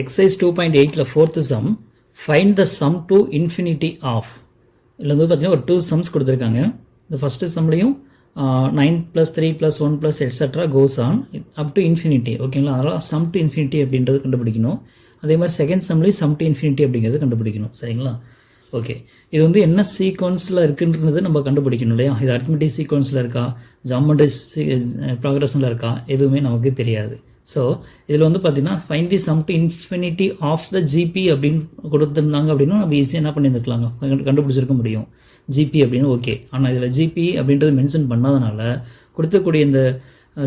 Exercise 2.8 fourth sum, find the sum to infinity of. இதில் வந்து பார்த்தீங்கன்னா ஒரு 2 sums கொடுத்துருக்காங்க. இந்த first சம்லையும் 9 + 3 + 1 + etc. goes on up to infinity. ஓகேங்களா, அதனால் sum to infinity அப்படின்றது கண்டுபிடிக்கணும். அதே மாதிரி செகண்ட் சம்லையும் sum to infinity அப்படிங்கிறது கண்டுபிடிக்கணும். சரிங்களா? ஓகே, இது வந்து என்ன சீக்வன்ஸில் இருக்குன்றது நம்ம கண்டுபிடிக்கணும் இல்லையா? இது அரித்மெட்டிக் சீக்வன்ஸில் இருக்கா, ஜாமெட்ரி ப்ராக்ரஷனில் இருக்கா, எதுவுமே நமக்கு தெரியாது. ஸோ இதில் வந்து பார்த்தீங்கன்னா find the sum to infinity of the GP அப்படின்னு கொடுத்துருந்தாங்க அப்படின்னா நம்ம ஈஸியாக என்ன பண்ணியிருந்துக்கலாங்க, கண்டுபிடிச்சிருக்க முடியும் ஜிபி அப்படின்னு. ஓகே, ஆனால் இதில் ஜிபி அப்படின்றது மென்ஷன் பண்ணாதனால கொடுத்தக்கூடிய இந்த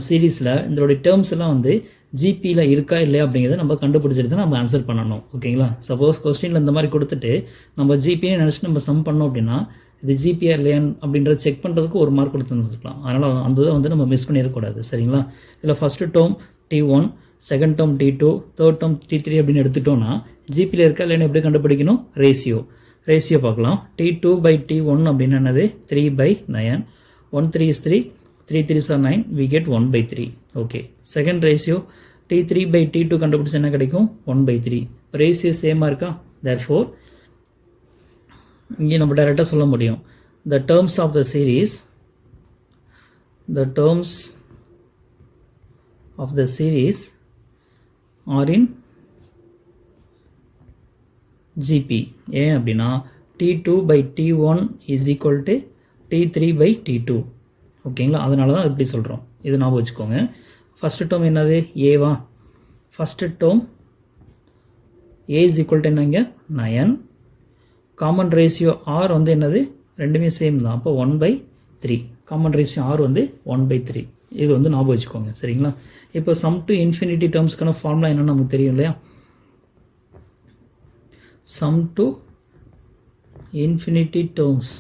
சீரீஸில் இதோடைய டேர்ம்ஸ் எல்லாம் வந்து ஜிபியில் இருக்கா இல்லையா அப்படிங்கிறத நம்ம கண்டுபிடிச்சிட்டு தான் நம்ம ஆன்சர் பண்ணணும். ஓகேங்களா, சப்போஸ் கொஸ்டினில் இந்த மாதிரி கொடுத்துட்டு நம்ம ஜிபியை நினச்சிட்டு நம்ம சம் பண்ணோம் அப்படின்னா இது ஜிபிஆர் இல்லையான்னு அப்படின்றத செக் பண்ணுறதுக்கு ஒரு மார்க் கொடுத்துருந்துருக்கலாம். அதனால் அந்த இதை வந்து நம்ம மிஸ் பண்ணிடக்கூடாது. சரிங்களா, இதில் first term T1, second term T2, third term T3 அப்படின்னு எடுத்துட்டோம்னா ஜிபியில் இருக்கா இல்லைன்னு எப்படி கண்டுபிடிக்கணும்? ரேஷியோ பார்க்கலாம். T2/T1 அப்படின்னு என்னது 3/9, 1 3 is 3, 3 3s are 9, we get 1/3. Okay, second ratio T3/T2 கண்டுபிடிச்சா என்ன கிடைக்கும்? 1/3. ரேஷியோ சேமாக இருக்கா? therefore இங்கே நம்ம டைரெக்டாக சொல்ல முடியும் the terms of the series are in GP. ஏன் அப்படின்னா T2/T1 is equal to T3/T2. ஓகேங்களா, அதனால தான் இப்படி சொல்கிறோம். இது ஞாபகம் வச்சுக்கோங்க. ஃபஸ்ட்டு டேர்ம் என்னது? ஏவா? First term A is equal to என்னங்க? 9. காமன் ரேஷியோ R வந்து என்னது? ரெண்டுமே சேம் தான். அப்போ 1/3. காமன் ரேஷியோ R வந்து 1/3. இது வந்து ஞாபகம் வச்சுக்கோங்க. சரிங்களா, இப்போ சம் டு இன்ஃபினிட்டி டேர்ம்ஸ்க்கான ஃபார்முலா என்னன்னு நமக்கு தெரியும் இல்லையா? Sum to infinity terms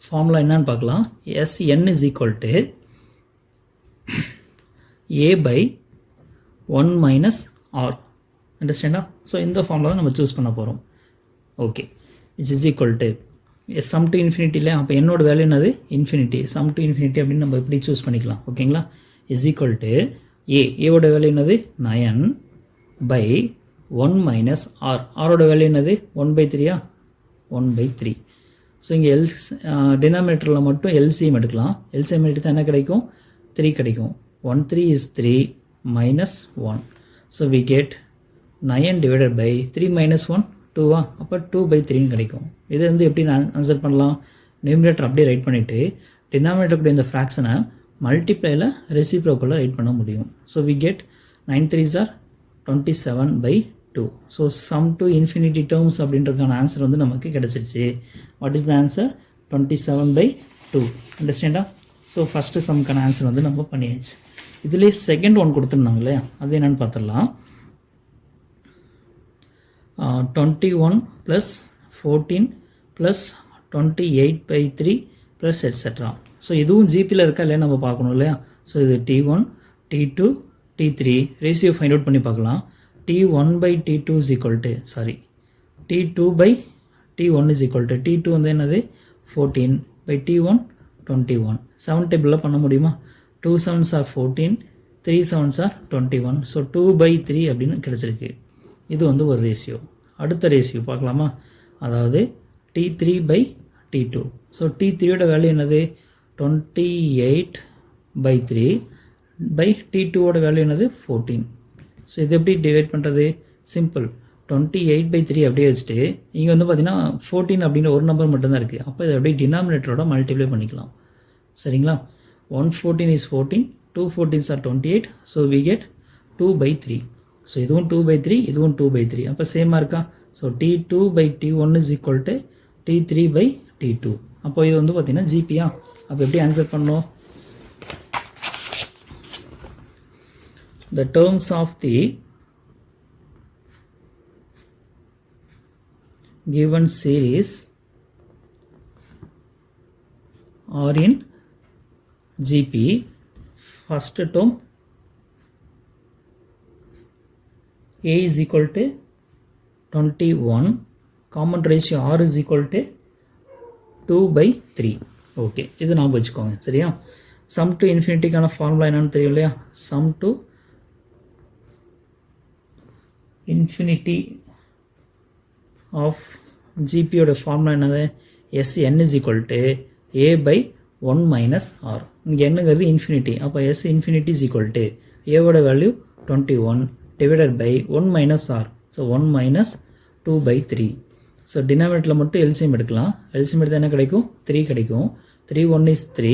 formula என்னன்னு பார்க்கலாம். Sn is equal to A/1 - R. அண்டர்ஸ்டாண்டா? ஸோ இந்த ஃபார்முலா தான் நம்ம சூஸ் பண்ண போகிறோம். Okay, it's is equal to sum to infinity இல்லை. அப்போ என்னோட வேல்யூ என்னது? இன்ஃபினிட்டி. சம் டு இன்ஃபினிட்டி அப்படின்னு நம்ம இப்படி சூஸ் பண்ணிக்கலாம். ஓகேங்களா, இஸ் ஈக்குவல் டு ஏவோட வேல்யூ என்னது? 9/1 - R. ஆரோட வேல்யூ என்னது? 1/3. 1/3. ஸோ இங்கே டினாமினேட்டரில் மட்டும் எல்சிஎம் எடுக்கலாம். எல்சிஎம் எடுத்தால் என்ன கிடைக்கும்? 3 கிடைக்கும். 1 3 is 3 - 1. So we get 9 divided by 3 - 1 2வா? அப்போ 2/3 கிடைக்கும். இதை வந்து எப்படி ஆன்சர் பண்ணலாம்? நியூமரேட்டர் அப்படியே ரைட் பண்ணிவிட்டு டினாமினேட்டர் கூட இந்த ஃப்ராக்ஷனை மல்டிப்ளைல ரெசிப்ரோக்கலில் ரைட் பண்ண முடியும். So we get 9 3s are 27/2. So sum to infinity terms அப்படின்றதுக்கான ஆன்சர் வந்து நமக்கு கிடச்சிருச்சு. What is the answer? 27/2. அண்டர்ஸ்டாண்டா? ஸோ ஃபஸ்ட்டு சம்க்கான ஆன்சர் வந்து நம்ம பண்ணியாச்சு. இதுலேயே செகண்ட் ஒன் கொடுத்துருந்தாங்க இல்லையா? அது என்னென்னு பார்த்துடலாம். 21 + 14 + 28/3 + etc. ஸோ இதுவும் ஜிபியில் இருக்கா இல்லையா நம்ம பார்க்கணும் இல்லையா? ஸோ இது T1, T2, T3 ratio find out பண்ணி பார்க்கலாம். T1/T2 is equal to T2/T1 is equal to T2 வந்து என்னது? 14/T1 21. 7 டேபிளில் பண்ண முடியுமா? 2 7s are 14, 3 7s are 21. So 2/3 அப்படின்னு கிடச்சிருக்கு. இது வந்து ஒரு ரேஷியோ. அடுத்த ரேஷியோ பார்க்கலாமா? அதாவது T3/T2. ஸோ T3யோட வேல்யூ என்னது? 28/3/T2ஓட வேல்யூ என்னது? 14. ஸோ இது எப்படி டிவைட் பண்ணுறது? சிம்பிள். 28/3 அப்படியே வச்சுட்டு இங்கே வந்து பார்த்தீங்கன்னா 14 அப்படின்ற ஒரு நம்பர் மட்டும்தான் இருக்குது. அப்போ இதை அப்படியே டினாமினேட்டரோட மல்டிப்ளை பண்ணிக்கலாம். சரிங்களா, 114 is 14, 2 14s are 28. So we get 2/3. So இதுவும் 2/3, இதுவும் 2/3. அப்போ சேமாக இருக்கா? So T2/T1 is equal to T3/T2. அப்போ இது வந்து பார்த்தீங்கன்னா ஜிபியா? அப்போ எப்படி ஆன்சர் பண்ணோம்? The terms of the given series are in GP. First term A is equal to 21. Common ratio R is equal to 2/3. Okay, இது ஞாபகம் வச்சுக்கோங்க. சரியா, சம் டு இன்ஃபினிட்டிக்கான ஃபார்முலா என்னன்னு தெரியும் இல்லையா? Sum to infinity of GP ஓட formula என்னது Sn is equal to a by 1 minus r. இங்கே என்னங்கிறது infinity. அப்போ S infinity is equal to a ஓட value 21 divided by 1 minus r. So 1 minus 2 by 3. So denominatorல மட்டும் LCM எடுக்கலாம். LCM எடுத்தா என்ன கிடைக்கும் 3 கிடைக்கும். 3 1 is 3,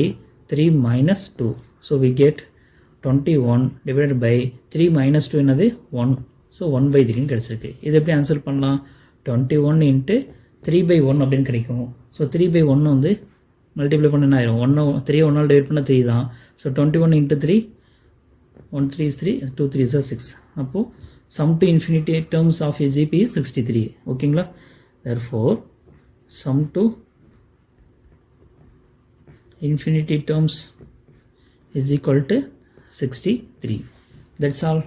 3 minus 2. So we get 21 divided by 3 minus 2 என்னது 1. So 1 by 3 கிடைச்சிருக்கு. இது எப்படி ஆன்சர் பண்ணலாம் 21 into 3 by 1 அப்படின்னு கிடைக்கும். ஸோ 3 by 1 வந்து மல்டிப்ளை பண்ண என்ன ஆயிரும் 3 1 டிவைட் பண்ண 3 தான். So 21 into 3 1 3 is 3 2 3 is 6. அப்போது sum to infinity terms of a GP is 63. ஓகேங்களா. therefore sum to infinity terms is equal to 63. That's all.